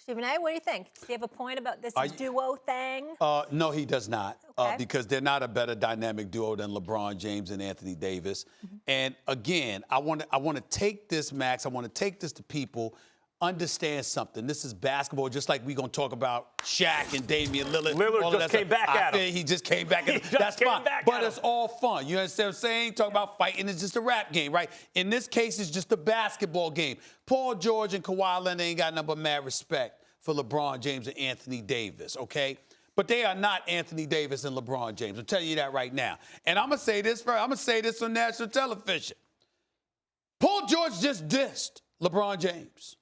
Stephen A., what do you think? Does he have a point about this Are duo thing? No, he does not, Okay. because they're not a better dynamic duo than LeBron James and Anthony Davis. And again, I want to take this, Max. I want to take this to people. Understand something. This is basketball, just like we're going to talk about Shaq and Damian Lillard. Lillard all of just that came stuff. back at him. He just came back at him. That's fine. But it's all fun. You understand what I'm saying? Talk about fighting is just a rap game, right? In this case, it's just a basketball game. Paul George and Kawhi Leonard ain't got nothing but mad respect for LeBron James and Anthony Davis, okay? But they are not Anthony Davis and LeBron James. I'm telling you that right now. And I'm going to say this first. I'm going to say this on national television. Paul George just dissed LeBron James.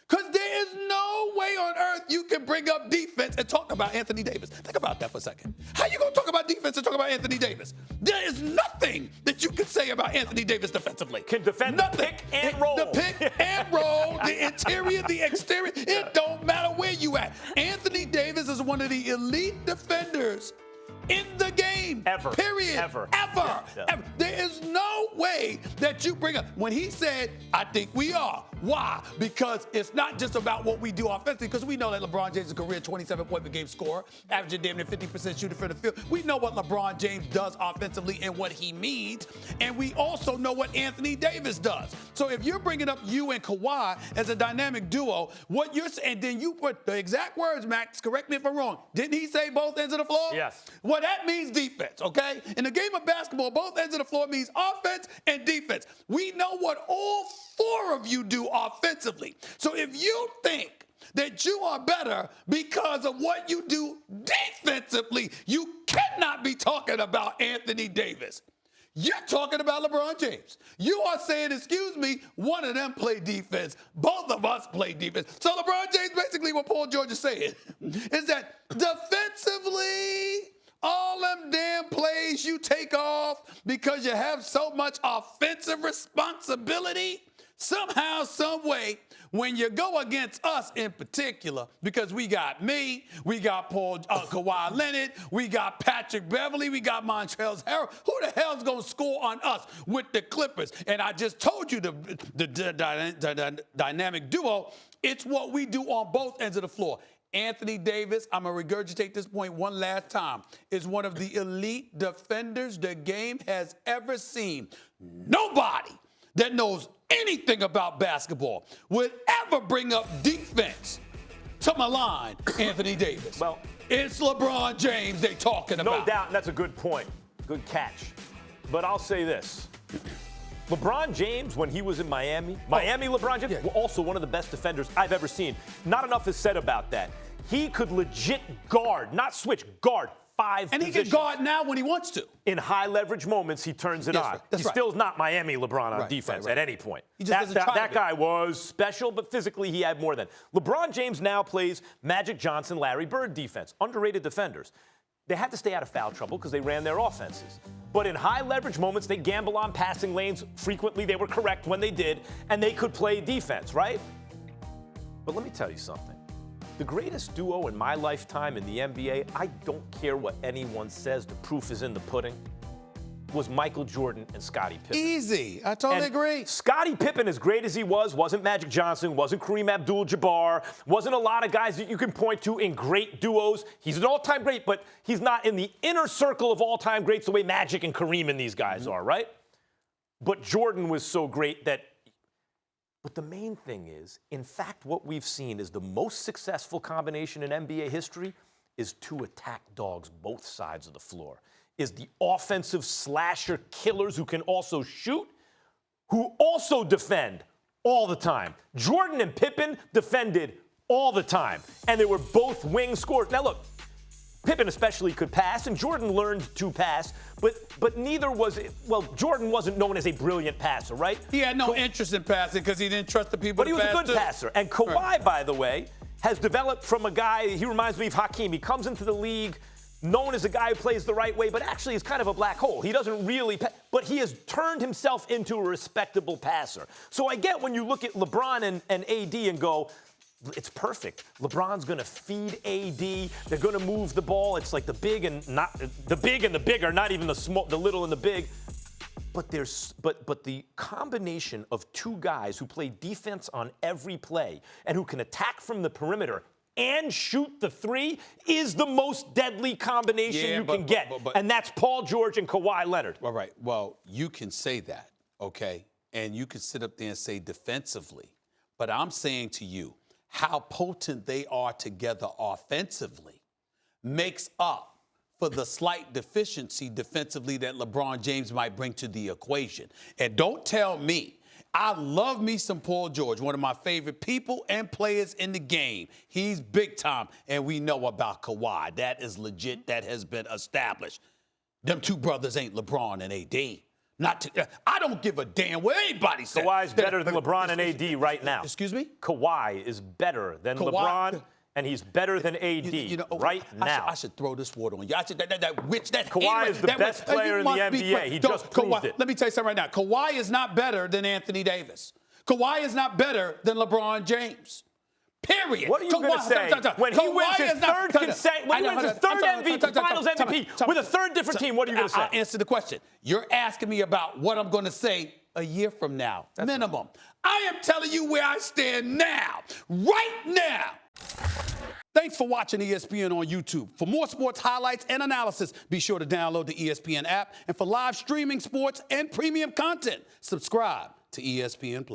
Because there is no way on earth you can bring up defense and talk about Anthony Davis. Think about that for a second. How you going to talk about defense and talk about Anthony Davis? There is nothing that you can say about Anthony Davis defensively. Can defend the pick and roll. The pick and roll, the interior, the exterior. It don't matter where you at. Anthony Davis is one of the elite defenders in the game. Ever. Period. Ever. Ever. Yeah. Ever. There is no way that you bring up. When he said, I think we are. Why? Because it's not just about what we do offensively, because we know that LeBron James is a career 27-point per game scorer, averaging damn near 50% shooting from the field. We know what LeBron James does offensively and what he means, and we also know what Anthony Davis does. So if you're bringing up you and Kawhi as a dynamic duo, what you're saying, then you put the exact words, Max, correct me if I'm wrong. Didn't he say both ends of the floor? Yes. Well, that means defense, okay? In the game of basketball, both ends of the floor means offense and defense. We know what all four of you do offensively. So if you think that you are better because of what you do defensively, you cannot be talking about Anthony Davis. You're talking about LeBron James. You are saying, excuse me, one of them play defense. Both of us play defense. So LeBron James, basically what Paul George is saying is that defensively, all them damn plays you take off because you have so much offensive responsibility, somehow, some way, when you go against us in particular, because we got me, we got Kawhi Leonard, we got Patrick Beverly, we got Montrezl Harrell. Who the hell's going to score on us with the Clippers? And I just told you the dynamic duo, it's what we do on both ends of the floor. Anthony Davis, I'm going to regurgitate this point one last time, is one of the elite defenders the game has ever seen. Nobody that knows anything about basketball would ever bring up defense to malign Anthony Davis. Well, it's LeBron James they talking about. No doubt, and that's a good point. Good catch. But I'll say this. LeBron James, when he was in Miami, LeBron James, were also one of the best defenders I've ever seen. Not enough is said about that. He could legit guard, not switch, guard 5 And positions. he can guard now when he wants to. In high leverage moments, he turns it on. That's He still is not Miami LeBron on defense at any point. He just doesn't try that guy was special, but physically he had more than. LeBron James now plays Magic Johnson, Larry Bird defense. Underrated defenders. They had to stay out of foul trouble because they ran their offenses. But in high leverage moments, they gamble on passing lanes. Frequently, they were correct when they did, and they could play defense, right? But let me tell you something. The greatest duo in my lifetime in the NBA, I don't care what anyone says, the proof is in the pudding, was Michael Jordan and Scottie Pippen. Easy. I totally agree. Scottie Pippen, as great as he was, wasn't Magic Johnson, wasn't Kareem Abdul-Jabbar, wasn't a lot of guys that you can point to in great duos. He's an all-time great, but he's not in the inner circle of all-time greats the way Magic and Kareem and these guys are, right? But Jordan was so great that. But the main thing is, in fact, what we've seen is the most successful combination in NBA history is two attack dogs both sides of the floor. Is the offensive slasher killers who can also shoot, who also defend all the time. Jordan and Pippen defended all the time, and they were both wing scorers. Now, look, Pippen especially could pass, and Jordan learned to pass, but neither was it. Well, Jordan wasn't known as a brilliant passer, right? He had no interest in passing because he didn't trust the people But he was a good passer. And Kawhi, by the way, has developed from a guy, he reminds me of Hakeem. He comes into the league known as a guy who plays the right way, but actually is kind of a black hole. He doesn't really but he has turned himself into a respectable passer. So I get when you look at LeBron and AD and go, it's perfect. LeBron's going to feed AD. They're going to move the ball. It's like the big and the bigger, not even the small, the little and the big. But the combination of two guys who play defense on every play and who can attack from the perimeter and shoot the three is the most deadly combination you can get. And that's Paul George and Kawhi Leonard. All right. Well, you can say that, okay? And you can sit up there and say defensively. But I'm saying to you, how potent they are together offensively makes up for the slight deficiency defensively that LeBron James might bring to the equation. And don't tell me, I love me some Paul George, one of my favorite people and players in the game. He's big time, and we know about Kawhi. That is legit. That has been established. Them two brothers ain't LeBron and AD. I don't give a damn what anybody says. Kawhi's better than LeBron and AD right now. Excuse me? Kawhi is better than LeBron. And he's better than AD right now. I should throw this water on you. Kawhi is the best player in the NBA. He just proved it. Let me tell you something right now. Kawhi is not better than Anthony Davis. Kawhi is not better than LeBron James. Period. What are you going to say when he wins his third Finals MVP with a third different team? What are you going to say? I'll answer the question. You're asking me about what I'm going to say a year from now, minimum. I am telling you where I stand now, right now. Thanks for watching ESPN on YouTube. For more sports highlights and analysis, be sure to download the ESPN app. And for live streaming sports and premium content, subscribe to ESPN+.